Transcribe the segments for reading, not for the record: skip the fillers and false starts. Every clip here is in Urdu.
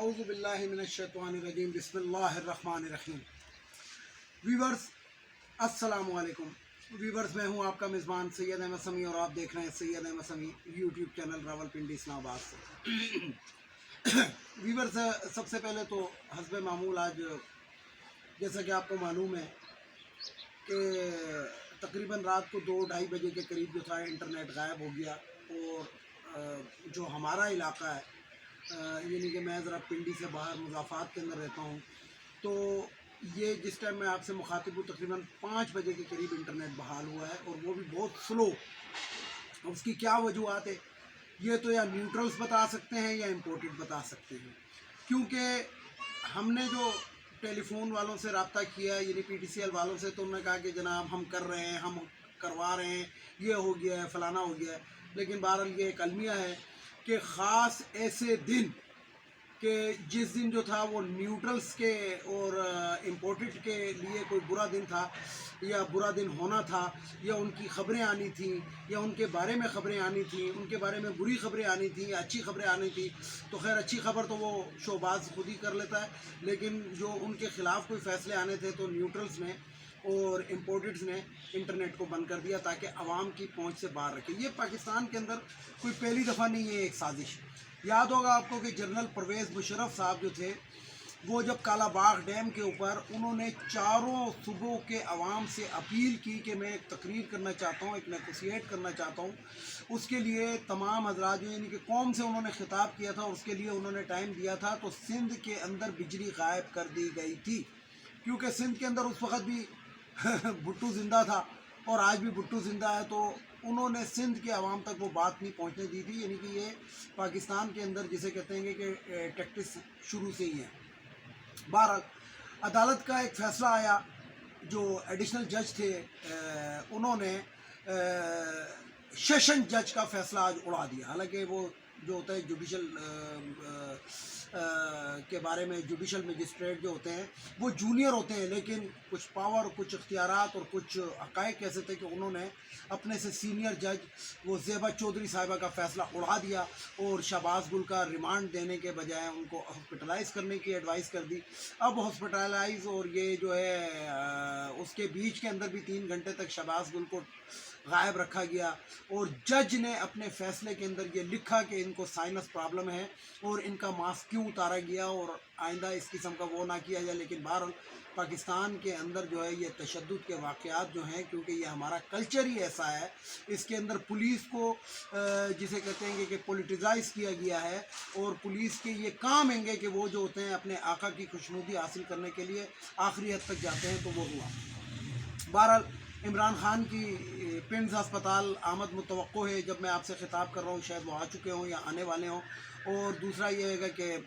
اعوذ باللہ من الشیطان الرجیم بسم اللہ الرحمن الرحیم۔ ویورز السلام علیکم۔ ویورز میں ہوں آپ کا میزبان سید احمد سمیع اور آپ دیکھ رہے ہیں سید احمد سمیع یوٹیوب چینل راولپنڈی اسلام آباد سے۔ ویورز سب سے پہلے تو حسب معمول آج جیسا کہ آپ کو معلوم ہے کہ تقریباً رات کو 2-2:30 بجے کے قریب جو تھا انٹرنیٹ غائب ہو گیا، اور جو ہمارا علاقہ ہے یعنی کہ میں ذرا پنڈی سے باہر مضافات کے اندر رہتا ہوں، تو یہ جس ٹائم میں آپ سے مخاطب ہوں تقریباً 5 بجے کے قریب انٹرنیٹ بحال ہوا ہے، اور وہ بھی بہت سلو۔ اس کی کیا وجوہات ہے یہ تو یا نیوٹرلز بتا سکتے ہیں یا امپورٹڈ بتا سکتے ہیں، کیونکہ ہم نے جو ٹیلی فون والوں سے رابطہ کیا ہے یعنی پی ٹی سی ایل والوں سے، تو انہوں نے کہا کہ جناب ہم کر رہے ہیں، ہم کروا رہے ہیں، یہ ہو گیا ہے، فلانا ہو گیا ہے۔ لیکن بہرحال یہ ایک المیہ ہے کہ خاص ایسے دن کہ جس دن جو تھا وہ نیوٹرلز کے اور امپورٹڈ کے لیے کوئی برا دن تھا یا برا دن ہونا تھا، یا ان کی خبریں آنی تھیں، یا ان کے بارے میں خبریں آنی تھیں، ان کے بارے میں بری خبریں آنی تھیں یا اچھی خبریں آنی تھیں، تو خیر اچھی خبر تو وہ شوباز خود ہی کر لیتا ہے، لیکن جو ان کے خلاف کوئی فیصلے آنے تھے تو نیوٹرلز نے اور امپورٹڈز نے انٹرنیٹ کو بند کر دیا تاکہ عوام کی پہنچ سے باہر رکھے۔ یہ پاکستان کے اندر کوئی پہلی دفعہ نہیں ہے ایک سازش۔ یاد ہوگا آپ کو کہ جنرل پرویز مشرف صاحب جو تھے، وہ جب کالا باغ ڈیم کے اوپر انہوں نے چاروں صوبوں کے عوام سے اپیل کی کہ میں ایک تقریر کرنا چاہتا ہوں، ایک نیگوشیٹ کرنا چاہتا ہوں، اس کے لیے تمام حضرات یعنی کہ قوم سے انہوں نے خطاب کیا تھا، اس کے لیے انہوں نے ٹائم دیا تھا، تو سندھ کے اندر بجلی غائب کر دی گئی تھی، کیونکہ سندھ کے اندر اس وقت بھی بھٹو زندہ تھا اور آج بھی بھٹو زندہ ہے، تو انہوں نے سندھ کے عوام تک وہ بات نہیں پہنچنے دی تھی، یعنی کہ یہ پاکستان کے اندر جسے کہتے ہیں کہ ٹیکٹس شروع سے ہی ہیں۔ بہرحال عدالت کا ایک فیصلہ آیا، جو ایڈیشنل جج تھے انہوں نے سیشن جج کا فیصلہ آج اڑا دیا۔ حالانکہ وہ جو ہوتا ہے جوڈیشل کے بارے میں، جوڈیشل مجسٹریٹ جو ہوتے ہیں وہ جونیئر ہوتے ہیں، لیکن کچھ پاور، کچھ اختیارات اور کچھ حقائق ایسے تھے کہ انہوں نے اپنے سے سینئر جج وہ زیبا چودھری صاحبہ کا فیصلہ اڑا دیا اور شہباز گل کا ریمانڈ دینے کے بجائے ان کو ہاسپٹلائز کرنے کی ایڈوائز کر دی۔ اب ہاسپٹلائز اور یہ جو ہے اس کے بیچ کے اندر بھی 3 گھنٹے تک شہباز گل کو غائب رکھا گیا، اور جج نے اپنے فیصلے کے اندر یہ لکھا کہ ان کو سائنس پرابلم ہے اور ان کا ماسک کیوں اتارا گیا اور آئندہ اس قسم کا وہ نہ کیا جائے۔ لیکن بہرحال پاکستان کے اندر جو ہے یہ تشدد کے واقعات جو ہیں، کیونکہ یہ ہمارا کلچر ہی ایسا ہے، اس کے اندر پولیس کو جسے کہتے ہیں کہ پولیٹیزائز کیا گیا ہے، اور پولیس کے یہ کام ہیں گے کہ وہ جو ہوتے ہیں اپنے آقا کی خوشنودی حاصل کرنے کے لیے آخری حد تک جاتے ہیں، تو وہ ہوا۔ بہرحال عمران خان کی پنڈز ہسپتال آمد متوقع ہے، جب میں آپ سے خطاب کر رہا ہوں شاید وہ آ چکے ہوں یا آنے والے ہوں۔ اور دوسرا یہ ہے کہ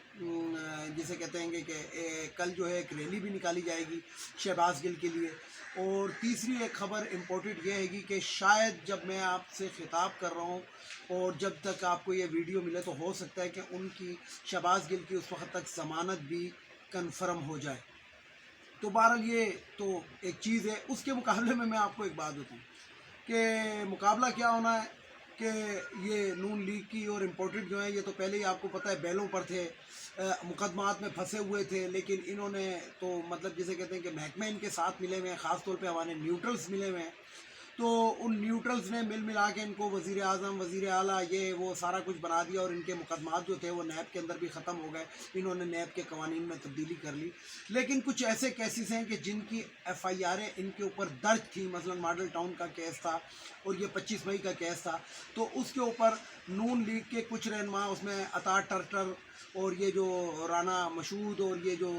جسے کہتے ہیں کہ کل جو ہے ایک ریلی بھی نکالی جائے گی شہباز گل کے لیے۔ اور تیسری ایک خبر امپورٹنٹ یہ ہے گی کہ شاید جب میں آپ سے خطاب کر رہا ہوں اور جب تک آپ کو یہ ویڈیو ملے تو ہو سکتا ہے کہ ان کی شہباز گل کی اس وقت تک ضمانت بھی کنفرم ہو جائے۔ تو بہرحال یہ تو ایک چیز ہے۔ اس کے مقابلے میں آپ کو ایک بات بتاؤں کہ مقابلہ کیا ہونا ہے کہ یہ نون لیگ کی اور امپورٹڈ جو ہیں، یہ تو پہلے ہی آپ کو پتہ ہے بیلوں پر تھے، مقدمات میں پھنسے ہوئے تھے، لیکن انہوں نے تو مطلب جسے کہتے ہیں کہ محکمہ ان کے ساتھ ملے ہوئے ہیں، خاص طور پہ ہمارے نیوٹرلز ملے ہوئے ہیں، تو ان نیوٹرلز نے ملا کے ان کو وزیر اعظم، وزیر اعلیٰ، یہ وہ سارا کچھ بنا دیا، اور ان کے مقدمات جو تھے وہ نیب کے اندر بھی ختم ہو گئے، انہوں نے نیب کے قوانین میں تبدیلی کر لی۔ لیکن کچھ ایسے کیسز ہیں کہ جن کی ایف آئی آریں ان کے اوپر درج تھیں، مثلا ماڈل ٹاؤن کا کیس تھا اور یہ 25 مئی کا کیس تھا، تو اس کے اوپر نون لیگ کے کچھ رہنما، اس میں عطا ٹرٹر اور یہ جو رانا مشہود اور یہ جو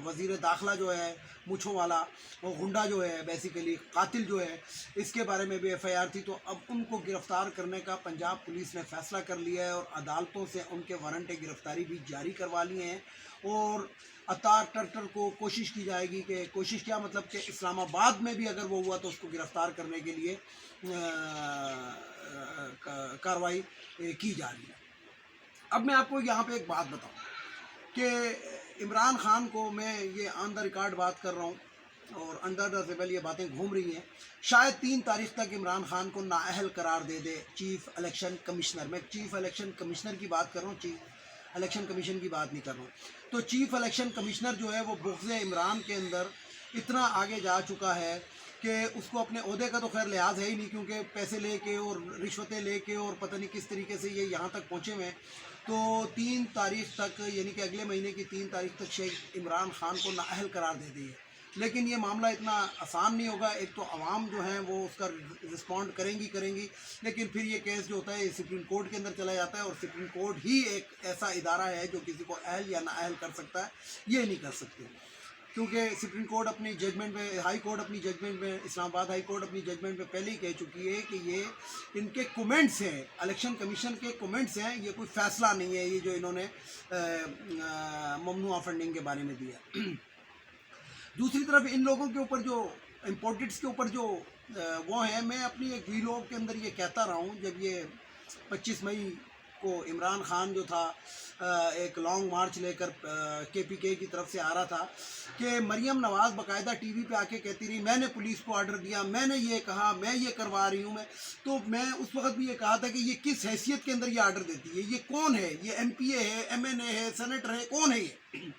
وزیر داخلہ جو ہے مچھوں والا، وہ غنڈہ جو ہے بیسیکلی قاتل جو ہے، اس کے بارے میں بھی ایف آئی آر تھی، تو اب ان کو گرفتار کرنے کا پنجاب پولیس نے فیصلہ کر لیا ہے اور عدالتوں سے ان کے وارنٹ گرفتاری بھی جاری کروا لیے ہیں، اور عطا ٹرٹر کو کوشش کی جائے گی کہ کوشش کیا مطلب کہ اسلام آباد میں بھی اگر وہ ہوا تو اس کو گرفتار کرنے کے لیے کارروائی کی جا رہی ہے۔ اب میں آپ کو یہاں پہ ایک بات بتاؤں کہ عمران خان کو میں یہ آن دا ریکارڈ بات کر رہا ہوں اور انڈر دا ٹیبل یہ باتیں گھوم رہی ہیں، شاید 3 تاریخ تک عمران خان کو نااہل قرار دے دے چیف الیکشن کمشنر۔ میں چیف الیکشن کمشنر کی بات کر رہا ہوں، چیف الیکشن کمیشن کی بات نہیں کر رہا ہوں. تو چیف الیکشن کمشنر جو ہے وہ بغض عمران کے اندر اتنا آگے جا چکا ہے کہ اس کو اپنے عہدے کا تو خیر لحاظ ہے ہی نہیں، کیونکہ پیسے لے کے اور رشوتیں لے کے اور پتہ نہیں کس طریقے سے یہ یہاں تک پہنچے ہوئے ہیں. تو 3 تاریخ تک، یعنی کہ اگلے مہینے کی 3 تاریخ تک شیخ عمران خان کو نااہل قرار دے دی ہے. لیکن یہ معاملہ اتنا آسان نہیں ہوگا. ایک تو عوام جو ہیں وہ اس کا رسپونڈ کریں گی، لیکن پھر یہ کیس جو ہوتا ہے یہ سپریم کورٹ کے اندر چلا جاتا ہے، اور سپریم کورٹ ہی ایک ایسا ادارہ ہے جو کسی کو اہل یا نااہل کر سکتا ہے. یہ نہیں کر سکتے، کیونکہ سپریم کورٹ اپنی ججمنٹ میں، ہائی کورٹ اپنی ججمنٹ میں، اسلام آباد ہائی کورٹ اپنی ججمنٹ میں پہلے ہی کہہ چکی ہے کہ یہ ان کے کومنٹس ہیں، الیکشن کمیشن کے کومنٹس ہیں، یہ کوئی فیصلہ نہیں ہے یہ جو انہوں نے ممنوعہ فنڈنگ کے بارے میں دیا. دوسری طرف ان لوگوں کے اوپر جو امپورٹڈس کے اوپر جو وہ ہیں، میں اپنی ایک ویلاگ کے اندر یہ کہتا رہا ہوں، جب یہ 25 مئی کو عمران خان جو تھا ایک لانگ مارچ لے کر KPK کی طرف سے آ رہا تھا، کہ مریم نواز باقاعدہ ٹی وی پہ آ کے کہتی رہی میں نے پولیس کو آرڈر دیا، میں نے یہ کہا، میں یہ کروا رہی ہوں. تو میں اس وقت بھی یہ کہا تھا کہ یہ کس حیثیت کے اندر یہ آرڈر دیتی ہے، یہ کون ہے، یہ MPA ہے، MNA ہے، سینیٹر ہے، کون ہے یہ؟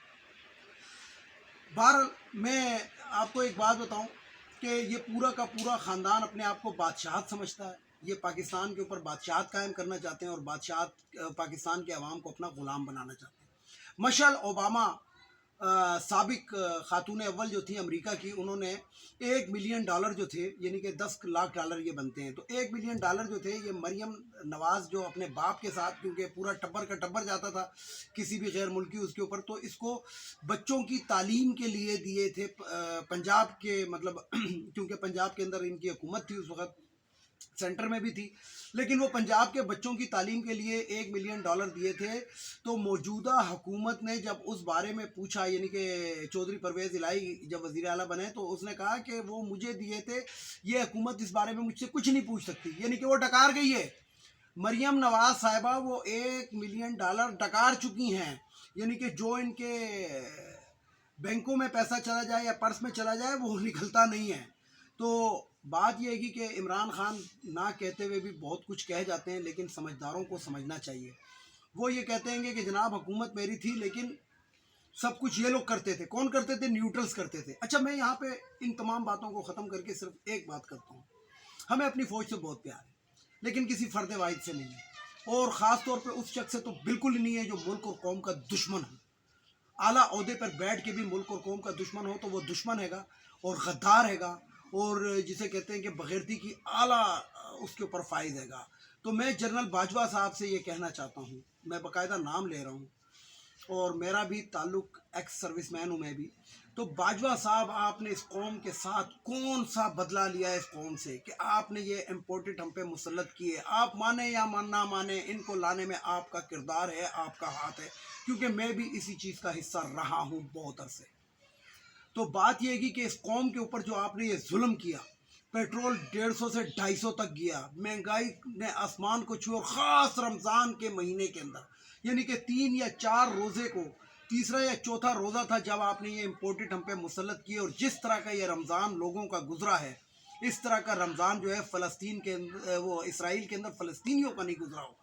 بہرحال میں آپ کو ایک بات بتاؤں کہ یہ پورا کا پورا خاندان اپنے آپ کو بادشاہت سمجھتا ہے. یہ پاکستان کے اوپر بادشاہت قائم کرنا چاہتے ہیں، اور بادشاہت پاکستان کے عوام کو اپنا غلام بنانا چاہتے ہیں. مشل اوباما سابق خاتون اول جو تھی امریکہ کی، انہوں نے $1 ملین جو تھے، یعنی کہ $10 لاکھ یہ بنتے ہیں، تو $1 ملین جو تھے یہ مریم نواز جو اپنے باپ کے ساتھ، کیونکہ پورا ٹبر کا ٹبر جاتا تھا کسی بھی غیر ملکی اس کے اوپر، تو اس کو بچوں کی تعلیم کے لیے دیے تھے پنجاب کے، مطلب کیونکہ پنجاب کے اندر ان کی حکومت تھی اس وقت، سینٹر میں بھی تھی، لیکن وہ پنجاب کے بچوں کی تعلیم کے لیے $1 ملین دیے تھے. تو موجودہ حکومت نے جب اس بارے میں پوچھا، یعنی کہ چودھری پرویز الہی جب وزیر اعلیٰ بنے، تو اس نے کہا کہ وہ مجھے دیے تھے، یہ حکومت اس بارے میں مجھ سے کچھ نہیں پوچھ سکتی، یعنی کہ وہ ڈکار گئی ہے. مریم نواز صاحبہ وہ $1 ملین ڈکار چکی ہیں، یعنی کہ جو ان کے بینکوں میں پیسہ چلا جائے یا پرس میں چلا جائے وہ نکلتا نہیں ہے. تو بات یہ ہے کہ عمران خان نہ کہتے ہوئے بھی بہت کچھ کہہ جاتے ہیں، لیکن سمجھداروں کو سمجھنا چاہیے. وہ یہ کہتے ہیں کہ جناب حکومت میری تھی، لیکن سب کچھ یہ لوگ کرتے تھے. کون کرتے تھے؟ نیوٹرلز کرتے تھے. اچھا، میں یہاں پہ ان تمام باتوں کو ختم کر کے صرف ایک بات کرتا ہوں. ہمیں اپنی فوج سے بہت پیار ہے، لیکن کسی فرد واحد سے نہیں ہے، اور خاص طور پہ اس شخص سے تو بالکل ہی نہیں ہے جو ملک اور قوم کا دشمن ہو. اعلیٰ عہدے پر بیٹھ کے بھی ملک اور قوم کا دشمن ہو تو وہ دشمن ہے گا اور غدار ہے گا، اور جسے کہتے ہیں کہ بغیرتی کی اعلیٰ اس کے اوپر فائز ہے گا. تو میں جنرل باجوہ صاحب سے یہ کہنا چاہتا ہوں، میں باقاعدہ نام لے رہا ہوں، اور میرا بھی تعلق ایکس سروس مین ہوں میں بھی. تو باجوہ صاحب، آپ نے اس قوم کے ساتھ کون سا بدلہ لیا ہے اس قوم سے کہ آپ نے یہ امپورٹڈ ہم پہ مسلط کیے؟ آپ مانیں یا نہ مانیں، ان کو لانے میں آپ کا کردار ہے، آپ کا ہاتھ ہے، کیونکہ میں بھی اسی چیز کا حصہ رہا ہوں بہت عرصے. تو بات یہ ہے کہ اس قوم کے اوپر جو آپ نے یہ ظلم کیا، پیٹرول 150 سے 250 تک گیا، مہنگائی نے آسمان کو چھو، اور خاص رمضان کے مہینے کے اندر، یعنی کہ 3 یا 4 روزے کو، تیسرا یا چوتھا روزہ تھا جب آپ نے یہ امپورٹڈ ہم پہ مسلط کیے. اور جس طرح کا یہ رمضان لوگوں کا گزرا ہے، اس طرح کا رمضان جو ہے فلسطین کے اندر، وہ اسرائیل کے اندر فلسطینیوں کا نہیں گزرا ہوگا.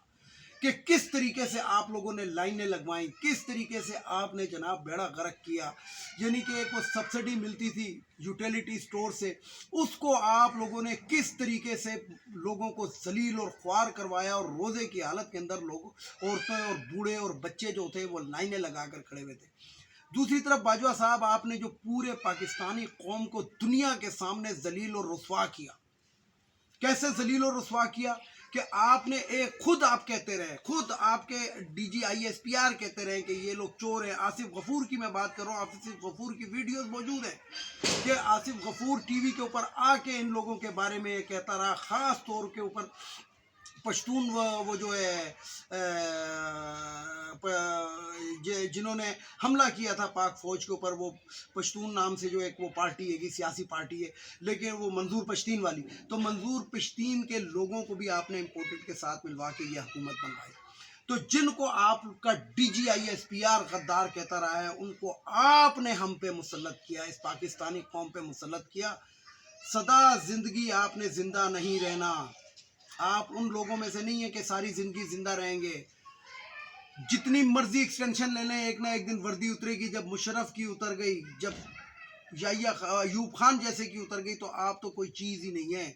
کہ کس طریقے سے آپ لوگوں نے لائنیں لگوائیں، کس طریقے سے آپ نے جناب بیڑا غرق کیا. یعنی کہ ایک وہ سبسڈی ملتی تھی یوٹیلیٹی سٹور سے، اس کو آپ لوگوں نے کس طریقے سے لوگوں کو ذلیل اور خوار کروایا، اور روزے کی حالت کے اندر لوگ، عورتیں اور بوڑھے اور بچے جو تھے وہ لائنیں لگا کر کھڑے ہوئے تھے. دوسری طرف باجوہ صاحب، آپ نے جو پورے پاکستانی قوم کو دنیا کے سامنے ذلیل اور رسوا کیا. کیسے ذلیل اور رسوا کیا؟ کہ آپ نے خود آپ کہتے رہے، خود آپ کے DG ISPR کہتے رہے کہ یہ لوگ چور ہیں. آصف غفور کی میں بات کر رہا ہوں، آصف غفور کی ویڈیوز موجود ہیں کہ آصف غفور ٹی وی کے اوپر آ کے ان لوگوں کے بارے میں یہ کہتا رہا، خاص طور کے اوپر پشتون وہ جو ہے جنہوں نے حملہ کیا تھا پاک فوج کے اوپر، وہ پشتون نام سے جو ایک وہ پارٹی ہے، سیاسی پارٹی ہے، لیکن وہ منظور پشتین والی. تو منظور پشتین کے لوگوں کو بھی آپ نے امپورٹڈ کے ساتھ ملوا کے یہ حکومت بنوائی. تو جن کو آپ کا DG ISPR غدار کہتا رہا ہے، ان کو آپ نے ہم پہ مسلط کیا، اس پاکستانی قوم پہ مسلط کیا. سدا زندگی آپ نے زندہ نہیں رہنا. آپ ان لوگوں میں سے نہیں ہیں کہ ساری زندگی زندہ رہیں گے. جتنی مرضی ایکسٹینشن لے لیں، ایک نہ ایک دن وردی اترے گی. جب مشرف کی اتر گئی، جب ایوب خان جیسے کی اتر گئی، تو آپ تو کوئی چیز ہی نہیں ہے.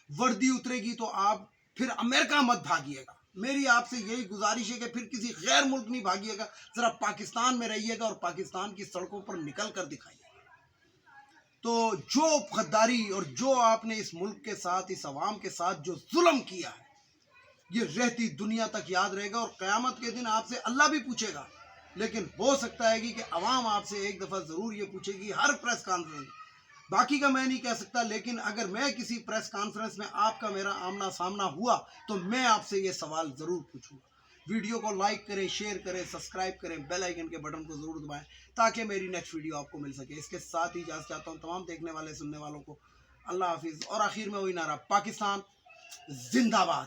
وردی اترے گی تو آپ پھر امریکہ مت بھاگیے گا. میری آپ سے یہی گزارش ہے کہ پھر کسی غیر ملک نہیں بھاگیے گا، ذرا پاکستان میں رہیے گا اور پاکستان کی سڑکوں پر نکل کر دکھائیے گا. تو جو غداری اور جو آپ نے اس ملک کے ساتھ، اس عوام کے ساتھ جو ظلم کیا ہے، یہ رہتی دنیا تک یاد رہے گا. اور قیامت کے دن آپ سے اللہ بھی پوچھے گا. لیکن ہو سکتا ہے کہ عوام آپ سے ایک دفعہ ضرور یہ پوچھے گی ہر پریس کانفرنس. باقی کا میں نہیں کہہ سکتا، لیکن اگر میں کسی پریس کانفرنس میں آپ کا میرا آمنا سامنا ہوا تو میں آپ سے یہ سوال ضرور پوچھوں گا. ویڈیو کو لائک کریں، شیئر کریں، سبسکرائب کریں، بیل آئیکن کے بٹن کو ضرور دبائیں تاکہ میری نیکسٹ ویڈیو آپ کو مل سکے. اس کے ساتھ ہی اجازت چاہتا ہوں تمام دیکھنے والے سننے والوں کو. اللہ حافظ. اور آخر میں وہی نعرہ، پاکستان زندہ باد.